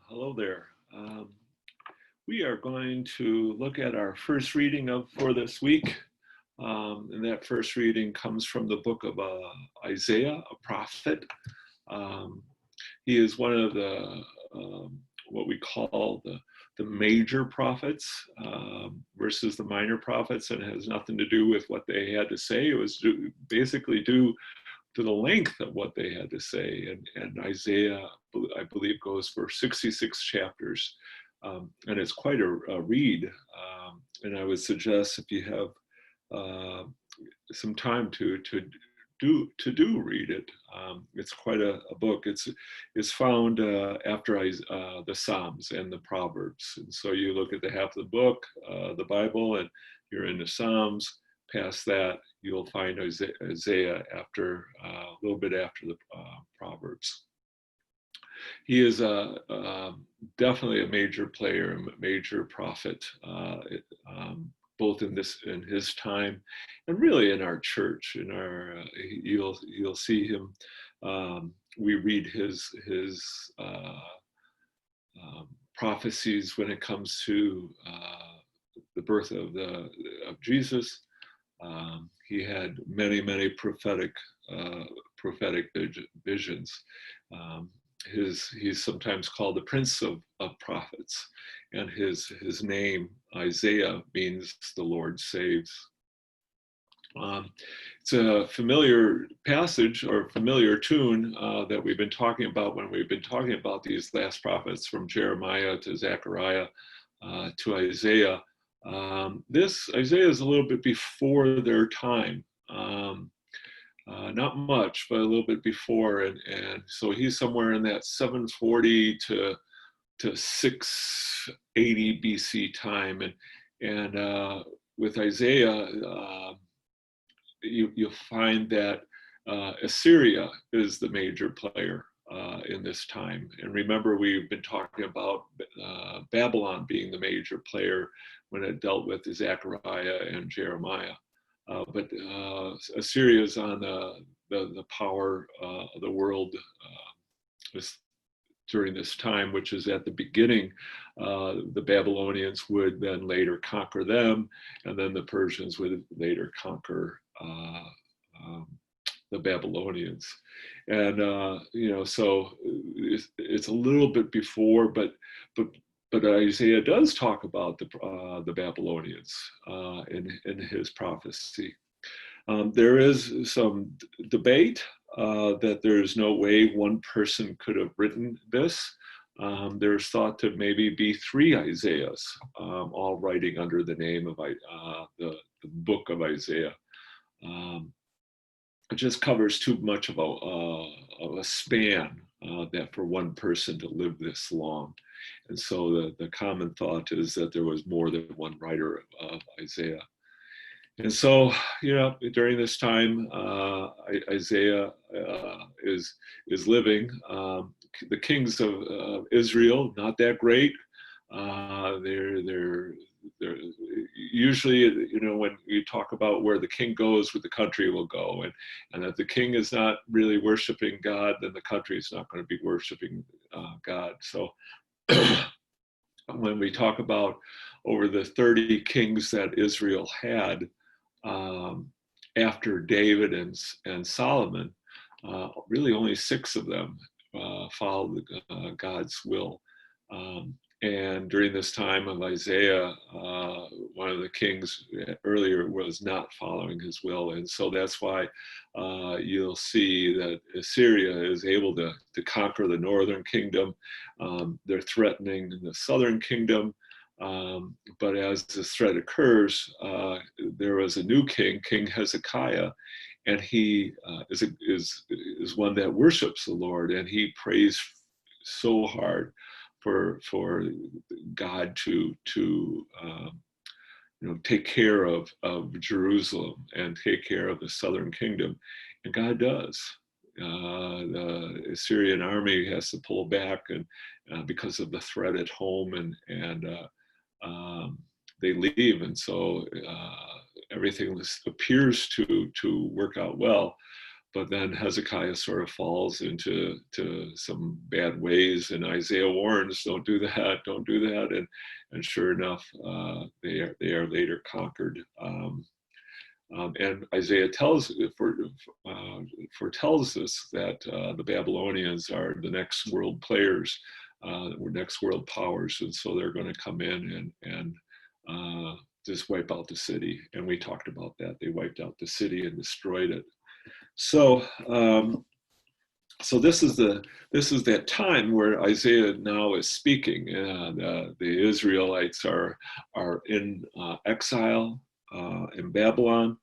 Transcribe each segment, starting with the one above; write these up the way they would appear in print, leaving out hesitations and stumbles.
Hello there. We are going to look at our first reading for this week. And that first reading comes from the book of Isaiah, a prophet. Um, he is one of the, what we call the major prophets versus the minor prophets, and it has nothing to do with what they had to say. It was basically due to the length of what they had to say. And Isaiah, I believe, goes for 66 chapters. And it's quite a read. And I would suggest if you have some time to read it. It's quite a book. It's found after the Psalms and the Proverbs. And so you look at the half of the book, the Bible, and you're in the Psalms. Past that, you'll find Isaiah after a little bit after the Proverbs. He is definitely a major player, a major prophet, both in his time, and really in our church. In our you'll see him. We read his prophecies when it comes to the birth of Jesus. He had many prophetic visions. He's sometimes called the Prince of Prophets, and his name Isaiah means the Lord saves. It's a familiar passage or familiar tune that we've been talking about when we've been talking about these last prophets, from Jeremiah to Zechariah to Isaiah. This Isaiah is a little bit before their time. Not much, but a little bit before, and so he's somewhere in that 740 to 680 BC time, and with Isaiah, you'll find that Assyria is the major player in this time. And remember, we've been talking about Babylon being the major player when it dealt with Zechariah and Jeremiah. But Assyria is on the power of the world during this time, which is at the beginning. The Babylonians would then later conquer them, and then the Persians would later conquer the Babylonians. And so it's a little bit before, but Isaiah does talk about the Babylonians in his prophecy. There is some debate that there's no way one person could have written this. There's thought to maybe be three Isaiahs, all writing under the name of the book of Isaiah. It just covers too much of a span that for one person to live this long. And so the common thought is that there was more than one writer of Isaiah. And so, during this time, Isaiah is living. The kings of Israel, not that great. They're usually, when you talk about where the king goes, where the country will go, and if the king is not really worshiping God, then the country is not going to be worshiping God. So when we talk about over the 30 kings that Israel had after David and Solomon, really only 6 of them followed God's will. And during this time of Isaiah, one of the kings earlier was not following his will. And so that's why you'll see that Assyria is able to conquer the northern kingdom. They're threatening the southern kingdom. But as this threat occurs, there was a new king, King Hezekiah, and he is one that worships the Lord, and he prays so hard for God to take care of Jerusalem and take care of the southern kingdom, and God does. The Assyrian army has to pull back, and because of the threat at home, and they leave, and so everything appears to work out well. but then Hezekiah sort of falls into some bad ways, and Isaiah warns, "Don't do that, don't do that." And sure enough, they are later conquered. And Isaiah foretells us that the Babylonians are the next world players, or next world powers, and so they're going to come in and just wipe out the city. And we talked about that. They wiped out the city and destroyed it. So, so this is that time where Isaiah now is speaking, and the Israelites are in exile in Babylon,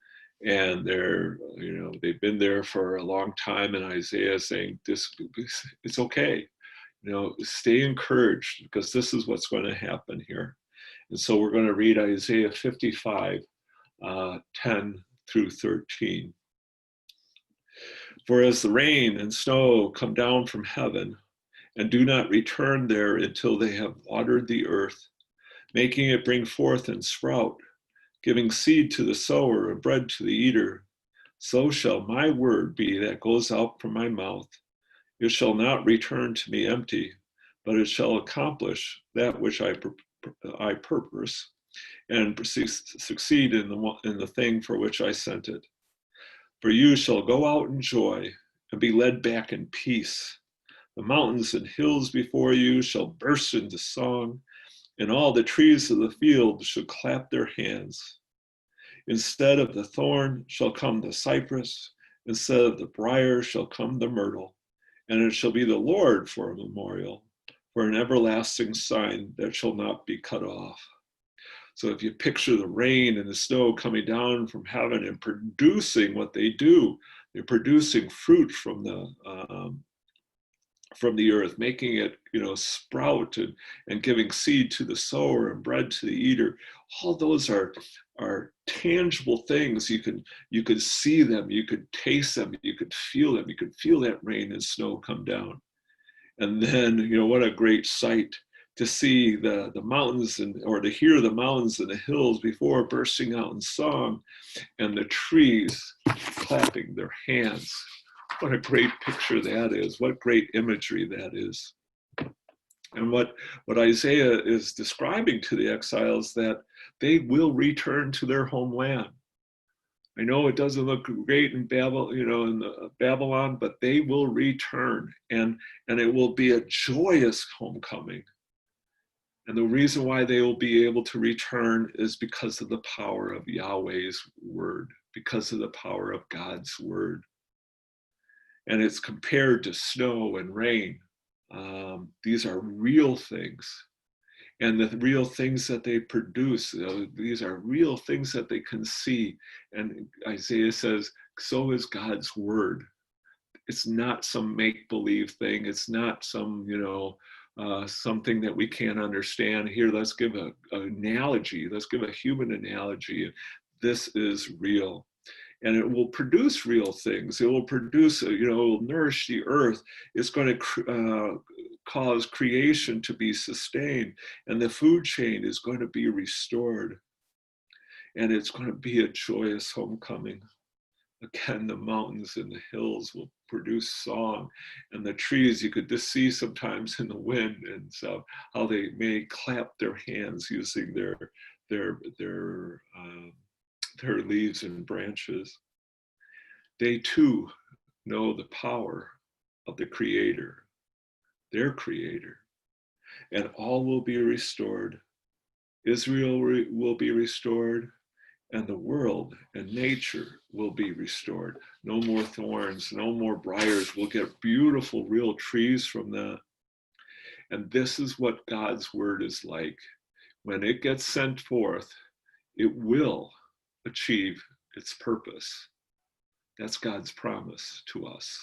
and they've been there for a long time, and Isaiah is saying, it's okay, stay encouraged, because this is what's going to happen here. And so we're going to read Isaiah 55, 10 through 13. For as the rain and snow come down from heaven, and do not return there until they have watered the earth, making it bring forth and sprout, giving seed to the sower and bread to the eater, so shall my word be that goes out from my mouth. It shall not return to me empty, but it shall accomplish that which I purpose, and succeed in the thing for which I sent it. For you shall go out in joy and be led back in peace. The mountains and hills before you shall burst into song, and all the trees of the field shall clap their hands. Instead of the thorn shall come the cypress, instead of the briar shall come the myrtle, and it shall be the Lord for a memorial, for an everlasting sign that shall not be cut off. So if you picture the rain and the snow coming down from heaven and producing what they do, they're producing fruit from the earth, making it sprout, and giving seed to the sower and bread to the eater. All those are tangible things. You could see them, you could taste them, you could feel them. You could feel that rain and snow come down. And then what a great sight to see the mountains, or to hear the mountains and the hills before bursting out in song, and the trees clapping their hands. What a great picture that is. What great imagery that is. And what Isaiah is describing to the exiles, that they will return to their homeland. I know it doesn't look great in Babylon, but they will return, and it will be a joyous homecoming. And the reason why they will be able to return is because of the power of Yahweh's word, because of the power of God's word. And it's compared to snow and rain. These are real things. And the real things that they produce, these are real things that they can see. And Isaiah says, so is God's word. It's not some make-believe thing. It's not some, something that we can't understand. Here, let's give an analogy. Let's give a human analogy. This is real. And it will produce real things. It will produce, it will nourish the earth. It's going to cause creation to be sustained. And the food chain is going to be restored. And it's going to be a joyous homecoming. Again, the mountains and the hills will produce song, and the trees you could just see sometimes in the wind, and so how they may clap their hands using their leaves and branches. They too know the power of the Creator, their Creator, and all will be restored. Israel will be restored, and the world and nature will be restored. No more thorns, no more briars. We'll get beautiful, real trees from that. And this is what God's word is like. When it gets sent forth, it will achieve its purpose. That's God's promise to us.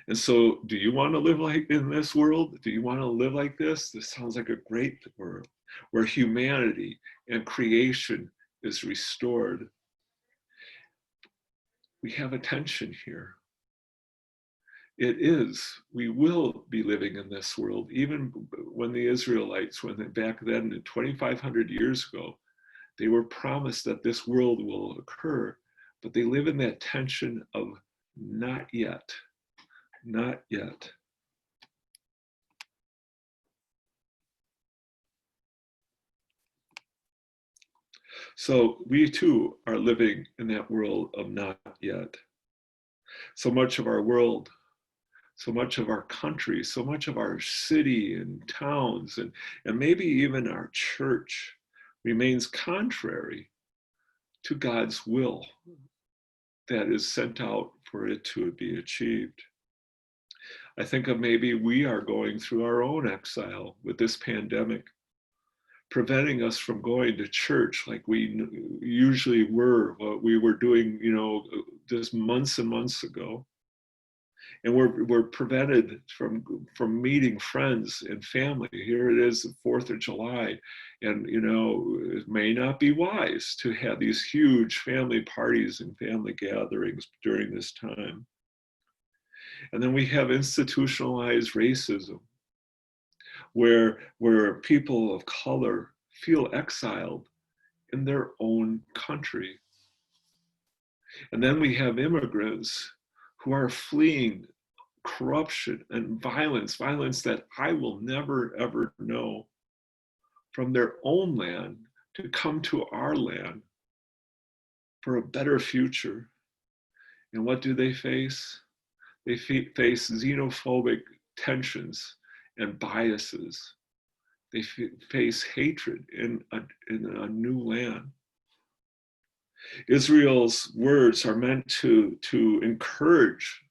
And so, do you want to live like in this world? Do you want to live like this? This sounds like a great world where humanity and creation is restored. We have a tension here. We will be living in this world, even when the Israelites, back then, 2,500 years ago, they were promised that this world will occur, but they live in that tension of Not yet. Not yet. So we too are living in that world of not yet. So much of our world, so much of our country, so much of our city and towns, and maybe even our church remains contrary to God's will that is sent out for it to be achieved. I think of maybe we are going through our own exile with this pandemic, preventing us from going to church like we usually were, what we were doing, just months and months ago. And we're prevented from meeting friends and family. Here it is, the 4th of July, and it may not be wise to have these huge family parties and family gatherings during this time. And then we have institutionalized racism, where people of color feel exiled in their own country. And then we have immigrants who are fleeing corruption and violence that I will never, ever know, from their own land to come to our land for a better future. And what do they face? They face xenophobic tensions and biases. They face hatred in a new land. Israel's words are meant to encourage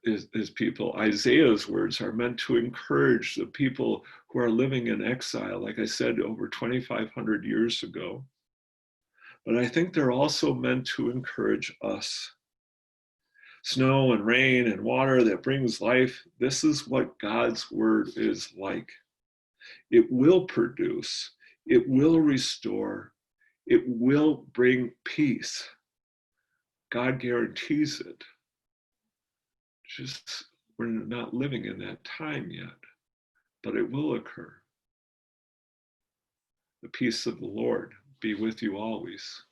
his people. Isaiah's words are meant to encourage the people who are living in exile, like I said, over 2,500 years ago. But I think they're also meant to encourage us. Snow and rain and water that brings life, this is what God's word is like. It will produce, it will restore, it will bring peace. God guarantees it. Just we're not living in that time yet, but it will occur. The peace of the Lord be with you always.